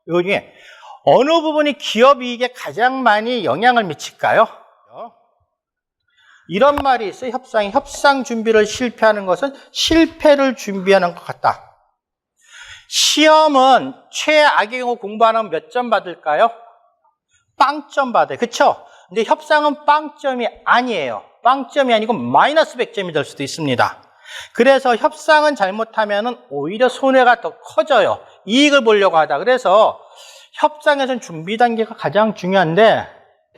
요 중에 어느 부분이 기업 이익에 가장 많이 영향을 미칠까요? 이런 말이 있어요. 협상 준비를 실패하는 것은 실패를 준비하는 것 같다. 시험은 최악의 경우 공부 안 하면 몇 점 받을까요? 빵점 받아요. 그쵸? 근데 협상은 빵점이 아니에요. 빵점이 아니고 마이너스 100점이 될 수도 있습니다. 그래서 협상은 잘못하면 오히려 손해가 더 커져요. 이익을 보려고 하다. 그래서 협상에서는 준비 단계가 가장 중요한데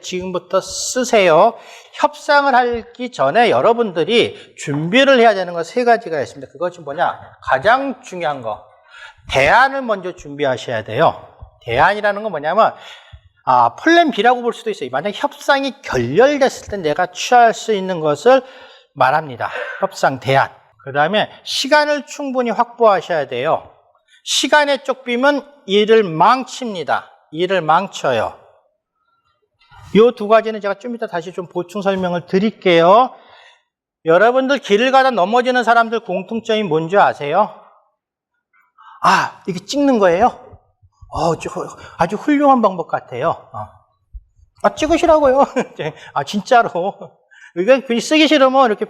지금부터 쓰세요. 협상을 하기 전에 여러분들이 준비를 해야 되는 거 3가지가 있습니다. 그것이 뭐냐? 가장 중요한 거. 대안을 먼저 준비하셔야 돼요. 대안이라는 건 뭐냐면 플랜 B라고 볼 수도 있어요. 만약 협상이 결렬됐을 때 내가 취할 수 있는 것을 말합니다. 협상 대안. 그 다음에 시간을 충분히 확보하셔야 돼요. 시간에 쫓기면 일을 망칩니다. 일을 망쳐요. 이 2가지는 제가 좀 이따 다시 좀 보충 설명을 드릴게요. 여러분들 길을 가다 넘어지는 사람들 공통점이 뭔지 아세요? 이게 찍는 거예요? 아주 훌륭한 방법 같아요. 찍으시라고요. 진짜로. 이거 쓰기 싫으면 이렇게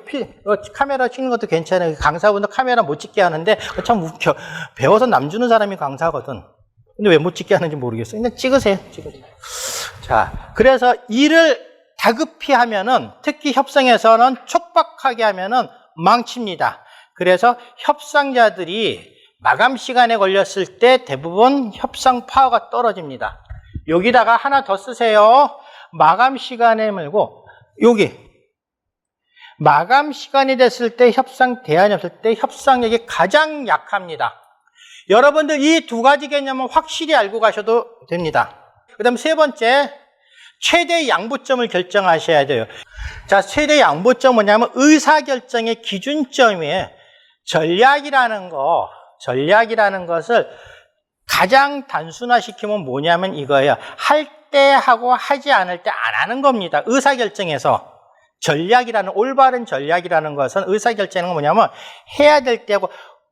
카메라 찍는 것도 괜찮아요. 강사분들 카메라 못 찍게 하는데 참 웃겨. 배워서 남 주는 사람이 강사거든. 근데 왜 못 찍게 하는지 모르겠어요. 그냥 찍으세요. 자, 그래서 일을 다급히 하면은, 특히 협상에서는 촉박하게 하면은 망칩니다. 그래서 협상자들이 마감 시간에 걸렸을 때 대부분 협상 파워가 떨어집니다. 여기다가 하나 더 쓰세요. 마감 시간에 말고 여기 마감 시간이 됐을 때 협상 대안이 없을 때 협상력이 가장 약합니다. 여러분들 이 2가지 개념은 확실히 알고 가셔도 됩니다. 그 다음 3번째, 최대 양보점을 결정하셔야 돼요. 자, 최대 양보점 뭐냐면 의사결정의 기준점이에요. 전략이라는 것을 가장 단순화시키면 뭐냐면 이거예요. 할 때 하고 하지 않을 때 안 하는 겁니다. 의사결정에서. 올바른 전략이라는 것은 의사결정은 뭐냐면 해야 될 때 하고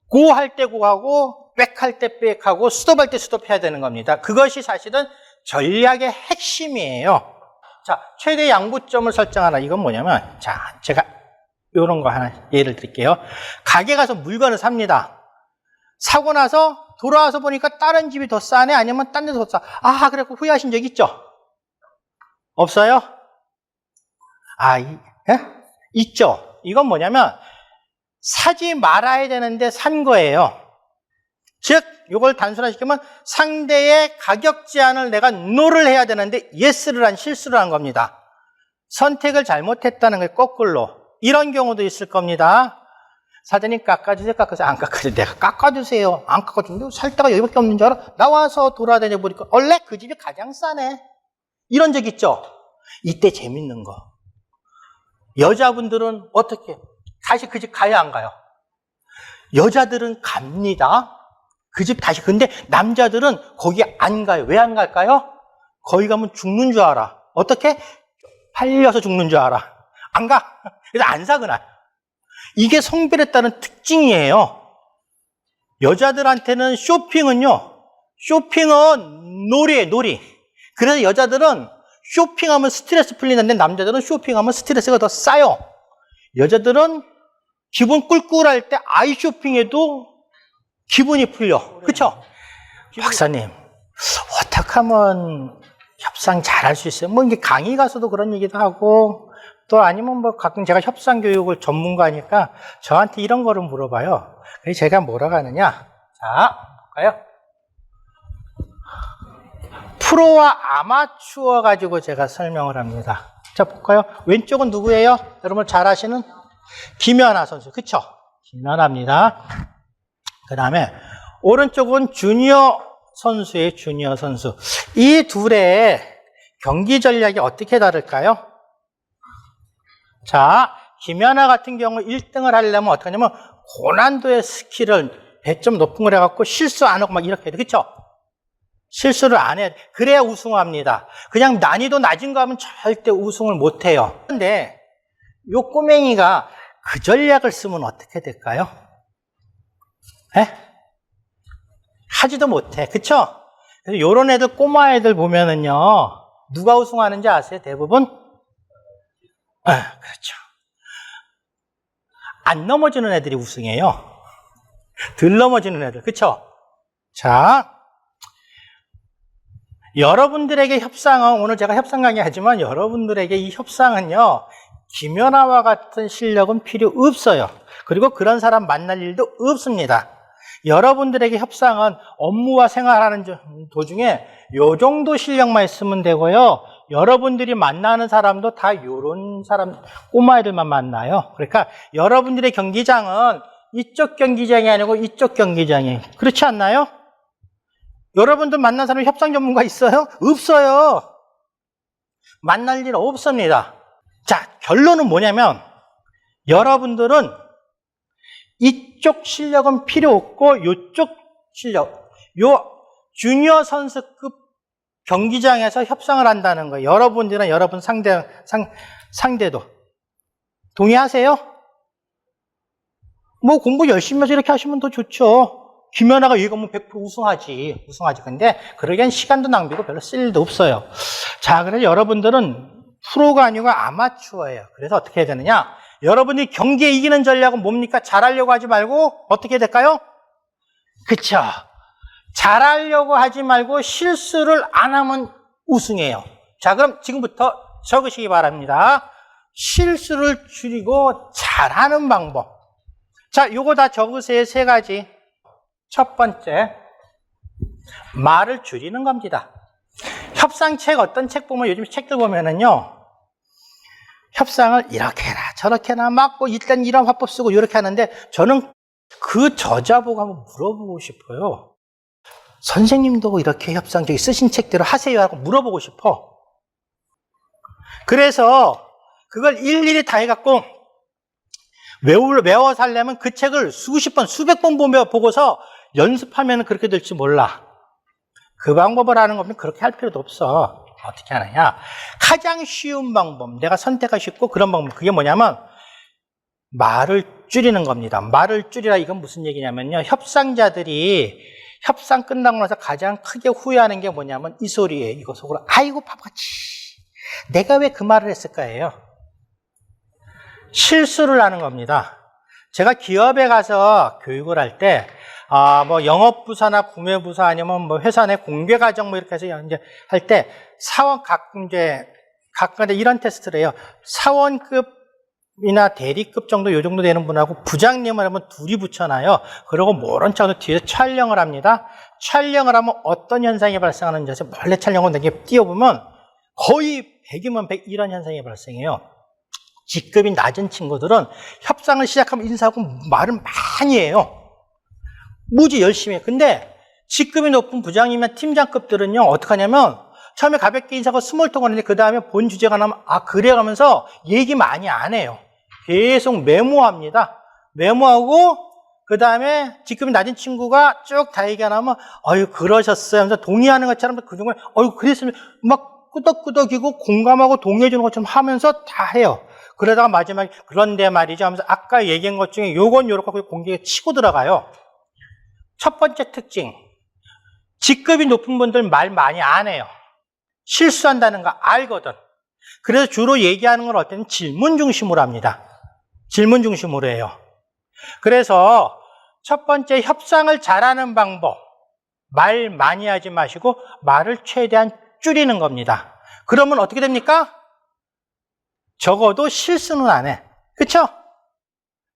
고 할 때 고하고 백 할 때 백하고 스톱할 때 스톱해야 되는 겁니다. 그것이 사실은 전략의 핵심이에요. 자, 최대 양보점을 설정하라. 이건 뭐냐면 제가 이런 거 하나 예를 들게요. 가게 가서 물건을 삽니다. 사고 나서 돌아와서 보니까 다른 집이 더 싸네? 아니면 딴 데서 더 싸? 그래갖고 후회하신 적 있죠? 없어요? 있죠? 이건 뭐냐면 사지 말아야 되는데 산 거예요. 즉, 이걸 단순화시키면 상대의 가격 제한을 내가 no를 해야 되는데 yes를 한 실수를 한 겁니다. 선택을 잘못했다는 게 거꾸로. 이런 경우도 있을 겁니다. 사장님 깎아주세요. 안 깎아주세요. 내가 깎아주세요. 안 깎아주는데 살 데가 여기밖에 없는 줄 알아? 나와서 돌아다녀 보니까 원래 그 집이 가장 싸네. 이런 적 있죠? 이때 재밌는 거. 여자분들은 어떻게? 다시 그 집 가요, 안 가요? 여자들은 갑니다. 그 집 다시. 근데 남자들은 거기 안 가요. 왜 안 갈까요? 거기 가면 죽는 줄 알아. 어떻게? 팔려서 죽는 줄 알아. 안 가. 그래서 안 사, 그날. 이게 성별에 따른 특징이에요. 여자들한테는 쇼핑은 놀이에요, 놀이. 그래서 여자들은 쇼핑하면 스트레스 풀리는데 남자들은 쇼핑하면 스트레스가 더 쌓여. 여자들은 기분 꿀꿀할 때 아이 쇼핑해도 기분이 풀려. 그쵸? 박사님, 어떻게 하면 협상 잘할 수 있어요? 이게 강의 가서도 그런 얘기도 하고, 또 아니면 가끔 제가 협상 교육을 전문가니까 저한테 이런 거를 물어봐요. 그래서 제가 뭐라고 하느냐? 자, 볼까요? 프로와 아마추어 가지고 제가 설명을 합니다. 자, 볼까요? 왼쪽은 누구예요? 여러분 잘 아시는 김연아 선수. 그쵸? 김연아입니다. 그 다음에 오른쪽은 주니어 선수의 주니어 선수. 이 둘의 경기 전략이 어떻게 다를까요? 자, 김연아 같은 경우 1등을 하려면 어떻게 하냐면 고난도의 스킬을 100점 높은 걸 해갖고 실수 안 하고 막 이렇게 해야 돼. 그쵸? 실수를 안 해야 돼. 그래야 우승합니다. 그냥 난이도 낮은 거 하면 절대 우승을 못 해요. 그런데 요 꼬맹이가 그 전략을 쓰면 어떻게 될까요? 하지도 못해. 그쵸? 그래서 요런 애들, 꼬마 애들 보면은요, 누가 우승하는지 아세요? 대부분? 그렇죠. 안 넘어지는 애들이 우승해요. 덜 넘어지는 애들. 그쵸? 자, 여러분들에게 협상은, 오늘 제가 협상 강의하지만 여러분들에게 이 협상은요, 김연아와 같은 실력은 필요 없어요. 그리고 그런 사람 만날 일도 없습니다. 여러분들에게 협상은 업무와 생활하는 도중에 요 정도 실력만 있으면 되고요. 여러분들이 만나는 사람도 다 요런 사람, 꼬마애들만 만나요. 그러니까 여러분들의 경기장은 이쪽 경기장이 아니고 이쪽 경기장이에요. 그렇지 않나요? 여러분들 만난 사람이 협상 전문가 있어요? 없어요. 만날 일 없습니다. 자, 결론은 뭐냐면 여러분들은 이쪽 실력은 필요 없고 이쪽 실력, 요 주니어 선수급 경기장에서 협상을 한다는 거예요. 여러분들은 여러분 상대도. 동의하세요? 뭐 공부 열심히 해서 이렇게 하시면 더 좋죠. 김연아가 이거 뭐 100% 우승하지. 근데 그러기엔 시간도 낭비고 별로 쓸 일도 없어요. 자, 그래서 여러분들은 프로가 아니고 아마추어예요. 그래서 어떻게 해야 되느냐? 여러분이 경기에 이기는 전략은 뭡니까? 잘하려고 하지 말고 어떻게 될까요? 그쵸? 잘하려고 하지 말고 실수를 안 하면 우승해요. 자, 그럼 지금부터 적으시기 바랍니다. 실수를 줄이고 잘하는 방법. 자, 요거 다 적으세요. 3가지. 첫 번째, 말을 줄이는 겁니다. 협상책, 어떤 책 보면, 요즘 책들 보면은요, 협상을 이렇게 해라, 저렇게 해라, 막고, 일단 이런 화법 쓰고, 이렇게 하는데, 저는 그 저자 보고 한번 물어보고 싶어요. 선생님도 이렇게 협상 저기 쓰신 책대로 하세요 하고 물어보고 싶어. 그래서, 그걸 일일이 다 해갖고, 외워서 하려면 그 책을 수십 번, 수백 번 보고서 연습하면 그렇게 될지 몰라. 그 방법을 하는 거면 그렇게 할 필요도 없어. 어떻게 하느냐? 가장 쉬운 방법, 내가 선택하기 쉽고 그런 방법, 그게 뭐냐면 말을 줄이는 겁니다. 말을 줄이라, 이건 무슨 얘기냐면요, 협상자들이 협상 끝나고 나서 가장 크게 후회하는 게 뭐냐면 이 소리예요. 이거 속으로, 아이고 바보같이 내가 왜 그 말을 했을까예요. 실수를 하는 겁니다. 제가 기업에 가서 교육을 할 때, 뭐 영업부서나 구매부서 아니면 뭐 회사 내 공개과정 뭐 이렇게 해서 이제 할 때 사원 각각 이런 테스트를 해요. 사원급이나 대리급 정도 요 정도 되는 분하고 부장님을 하면 둘이 붙여놔요. 그리고 모른 척으로 뒤에서 촬영을 합니다. 촬영을 하면 어떤 현상이 발생하는지 해서 몰래 촬영을 이렇게 띄워보면 거의 100이면 100 이런 현상이 발생해요. 직급이 낮은 친구들은 협상을 시작하면 인사하고 말을 많이 해요. 무지 열심히 해. 근데 직급이 높은 부장님이나 팀장급들은요, 어떻게 하냐면 처음에 가볍게 인사하고 스몰톡을 하는데 그 다음에 본 주제가 나면 그래 가면서 얘기 많이 안 해요. 계속 메모합니다. 메모하고 그 다음에 직급이 낮은 친구가 쭉 다 얘기하면 아유 그러셨어요 하면서 동의하는 것처럼 그 중간에 아유 그랬으면 막 끄덕끄덕이고 공감하고 동의해 주는 것처럼 하면서 다 해요. 그러다가 마지막에 그런데 말이죠 하면서 아까 얘기한 것 중에 요건 요렇게 공개에 치고 들어가요. 첫 번째 특징, 직급이 높은 분들 말 많이 안 해요. 실수한다는 거 알거든. 그래서 주로 얘기하는 건 어떤 질문 중심으로 합니다. 질문 중심으로 해요. 그래서 첫 번째 협상을 잘하는 방법, 말 많이 하지 마시고 말을 최대한 줄이는 겁니다. 그러면 어떻게 됩니까? 적어도 실수는 안 해. 그쵸?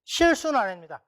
실수는 안 합니다.